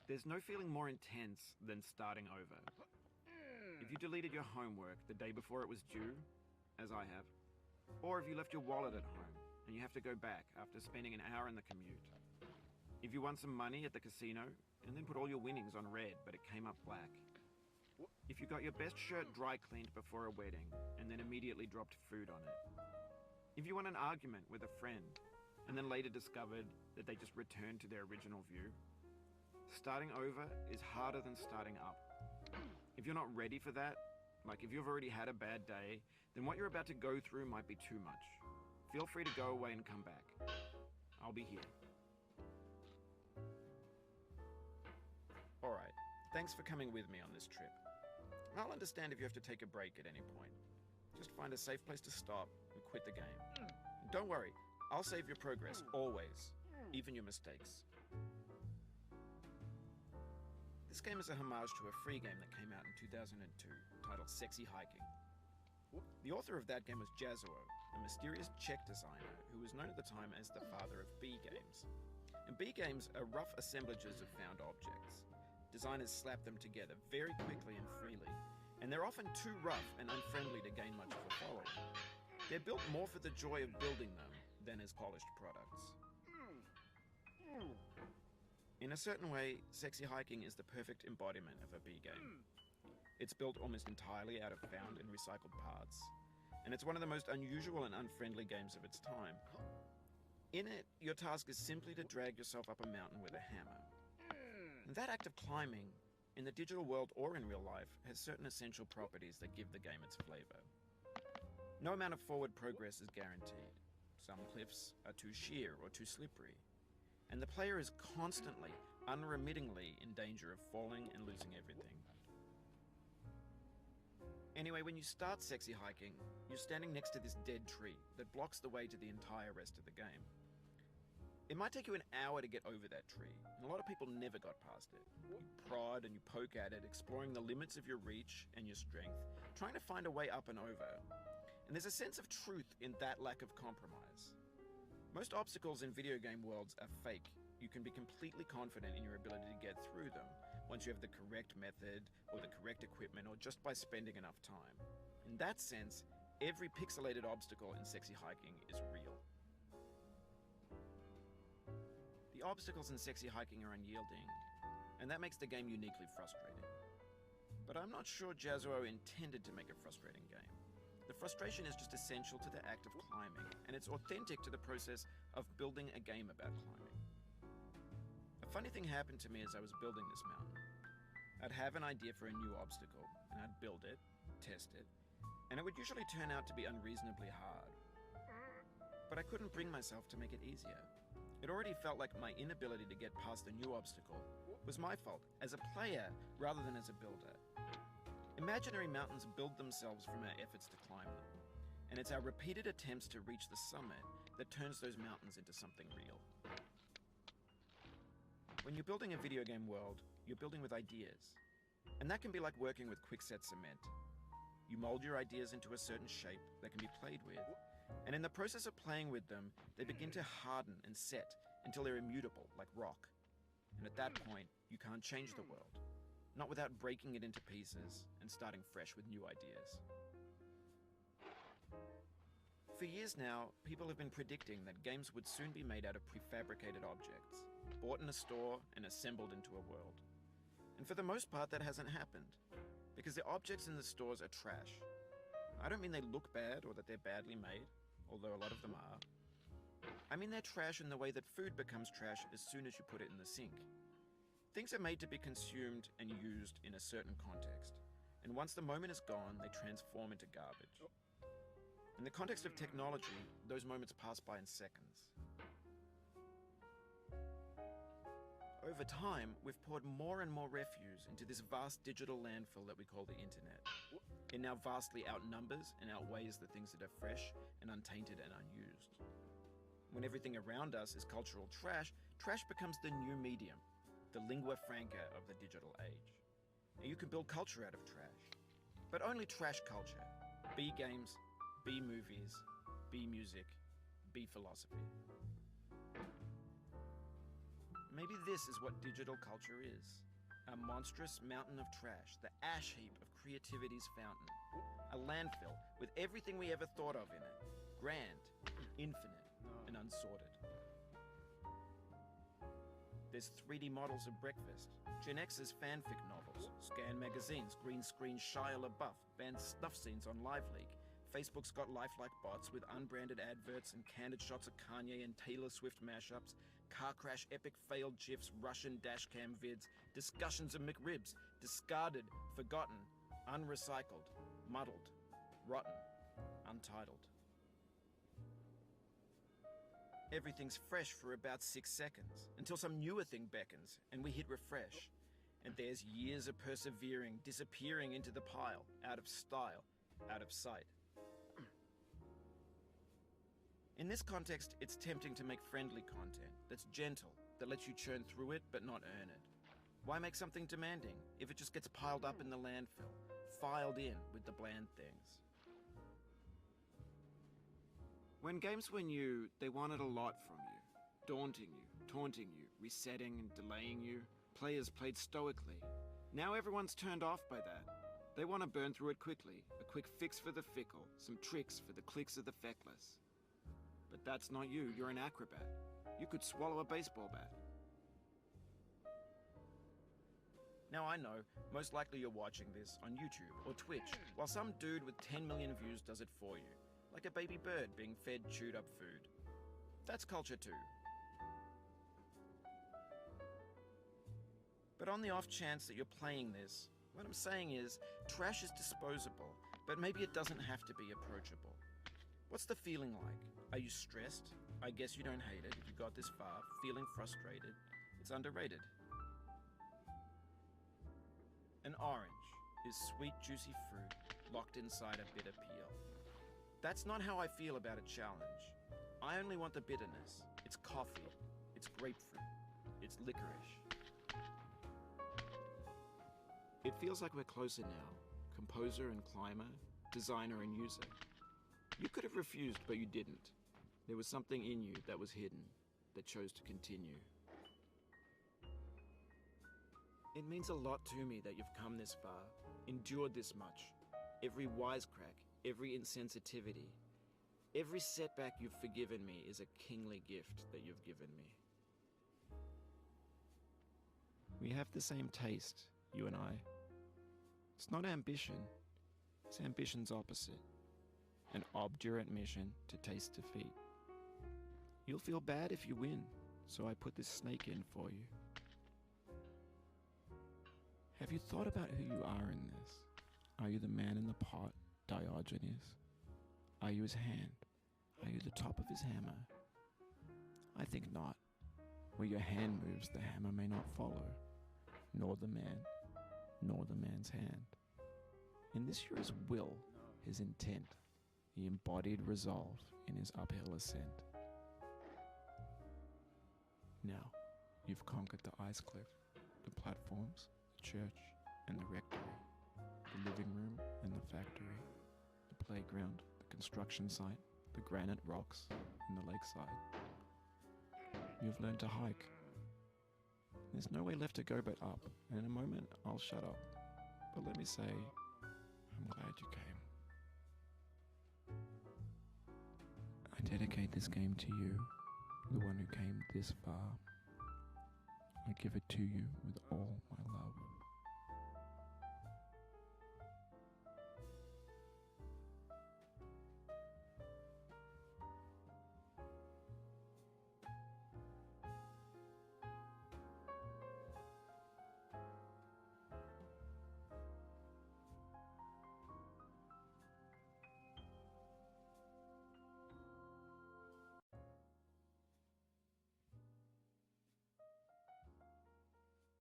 There's no feeling more intense than starting over. If you deleted your homework the day before it was due, as I have, or if you left your wallet at home and you have to go back after spending an hour in the commute. If you won some money at the casino and then put all your winnings on red but it came up black. If you got your best shirt dry cleaned before a wedding and then immediately dropped food on it. If you won an argument with a friend and then later discovered that they just returned to their original view. Starting over is harder than starting up. If you're not ready for that, like if you've already had a bad day, then what you're about to go through might be too much. Feel free to go away and come back. I'll be here. Alright, thanks for coming with me on this trip. I'll understand if you have to take a break at any point. Just find a safe place to stop and quit the game. And don't worry, I'll save your progress, always, even your mistakes. This game is a homage to a free game that came out in 2002, titled Sexy Hiking. The author of that game was Jazuo, a mysterious Czech designer who was known at the time as the father of B games. And B games are rough assemblages of found objects. Designers slap them together very quickly and freely, and they're often too rough and unfriendly to gain much of a following. They're built more for the joy of building them than as polished products. In a certain way, Sexy Hiking is the perfect embodiment of a B game. It's built almost entirely out of found and recycled parts, and it's one of the most unusual and unfriendly games of its time. In it, your task is simply to drag yourself up a mountain with a hammer. And that act of climbing, in the digital world or in real life, has certain essential properties that give the game its flavor. No amount of forward progress is guaranteed. Some cliffs are too sheer or too slippery. And the player is constantly, unremittingly in danger of falling and losing everything. Anyway, when you start Sexy Hiking, you're standing next to this dead tree that blocks the way to the entire rest of the game. It might take you an hour to get over that tree, and a lot of people never got past it. You prod and you poke at it, exploring the limits of your reach and your strength, trying to find a way up and over. And there's a sense of truth in that lack of compromise. Most obstacles in video game worlds are fake. You can be completely confident in your ability to get through them once you have the correct method or the correct equipment or just by spending enough time. In that sense, every pixelated obstacle in Sexy Hiking is real. The obstacles in Sexy Hiking are unyielding, and that makes the game uniquely frustrating. But I'm not sure Jazuo intended to make a frustrating game. The frustration is just essential to the act of climbing, and it's authentic to the process of building a game about climbing. A funny thing happened to me as I was building this mountain. I'd have an idea for a new obstacle, and I'd build it, test it, and it would usually turn out to be unreasonably hard. But I couldn't bring myself to make it easier. It already felt like my inability to get past the new obstacle was my fault, as a player rather than as a builder. Imaginary mountains build themselves from our efforts to climb them, and it's our repeated attempts to reach the summit that turns those mountains into something real. When you're building a video game world, you're building with ideas, and that can be like working with quickset cement. You mold your ideas into a certain shape that can be played with, and in the process of playing with them, they begin to harden and set until they're immutable, like rock. And at that point, you can't change the world, not without breaking it into pieces and starting fresh with new ideas. For years now, people have been predicting that games would soon be made out of prefabricated objects, bought in a store and assembled into a world. And for the most part, that hasn't happened, because the objects in the stores are trash. I don't mean they look bad or that they're badly made, although a lot of them are. I mean they're trash in the way that food becomes trash as soon as you put it in the sink. Things are made to be consumed and used in a certain context, and once the moment is gone, they transform into garbage. In the context of technology, those moments pass by in seconds. Over time, we've poured more and more refuse into this vast digital landfill that we call the internet. It now vastly outnumbers and outweighs the things that are fresh and untainted and unused. When everything around us is cultural trash, trash becomes the new medium, the lingua franca of the digital age. And you can build culture out of trash, but only trash culture. B games, B movies, B music, B philosophy. Maybe this is what digital culture is. A monstrous mountain of trash, the ash heap of creativity's fountain. A landfill with everything we ever thought of in it. Grand, infinite, and unsorted. There's 3D models of breakfast, Gen X's fanfic novels, Scan magazines, green screen Shia LaBeouf, banned snuff scenes on LiveLeak. Facebook's got lifelike bots with unbranded adverts and candid shots of Kanye and Taylor Swift mashups, car crash epic failed GIFs, Russian dashcam vids, discussions of McRibs, discarded, forgotten, unrecycled, muddled, rotten, untitled. Everything's fresh for about 6 seconds, until some newer thing beckons, and we hit refresh. And there's years of persevering, disappearing into the pile, out of style, out of sight. In this context, it's tempting to make friendly content that's gentle, that lets you churn through it but not earn it. Why make something demanding if it just gets piled up in the landfill, filed in with the bland things? When games were new, they wanted a lot from you. Daunting you, taunting you, resetting and delaying you. Players played stoically. Now everyone's turned off by that. They want to burn through it quickly, a quick fix for the fickle, some tricks for the clicks of the feckless. But that's not you, you're an acrobat. You could swallow a baseball bat. Now I know, most likely you're watching this on YouTube or Twitch, while some dude with 10 million views does it for you. Like a baby bird being fed chewed up food. That's culture too. But on the off chance that you're playing this, what I'm saying is, trash is disposable, but maybe it doesn't have to be approachable. What's the feeling like? Are you stressed? I guess you don't hate it if you got this far. Feeling frustrated? It's underrated. An orange is sweet, juicy fruit locked inside a bitter peel. That's not how I feel about a challenge. I only want the bitterness. It's coffee. It's grapefruit. It's licorice. It feels like we're closer now. Composer and climber, designer and user. You could have refused, but you didn't. There was something in you that was hidden, that chose to continue. It means a lot to me that you've come this far, endured this much. Every wisecrack, every insensitivity, every setback you've forgiven me is a kingly gift that you've given me. We have the same taste, you and I. It's not ambition, it's ambition's opposite. An obdurate mission to taste defeat. You'll feel bad if you win, so I put this snake in for you. Have you thought about who you are in this? Are you the man in the pot, Diogenes? Are you his hand? Are you the top of his hammer? I think not. Where your hand moves, the hammer may not follow, nor the man, nor the man's hand. In this you're his will, his intent, the embodied resolve in his uphill ascent. Now, you've conquered the ice cliff, the platforms, the church, and the rectory, the living room and the factory, the playground, the construction site, the granite rocks, and the lakeside. You've learned to hike. There's no way left to go but up, and in a moment I'll shut up. But let me say, I'm glad you came. I dedicate this game to you, the one who came this far. I give it to you with all my love.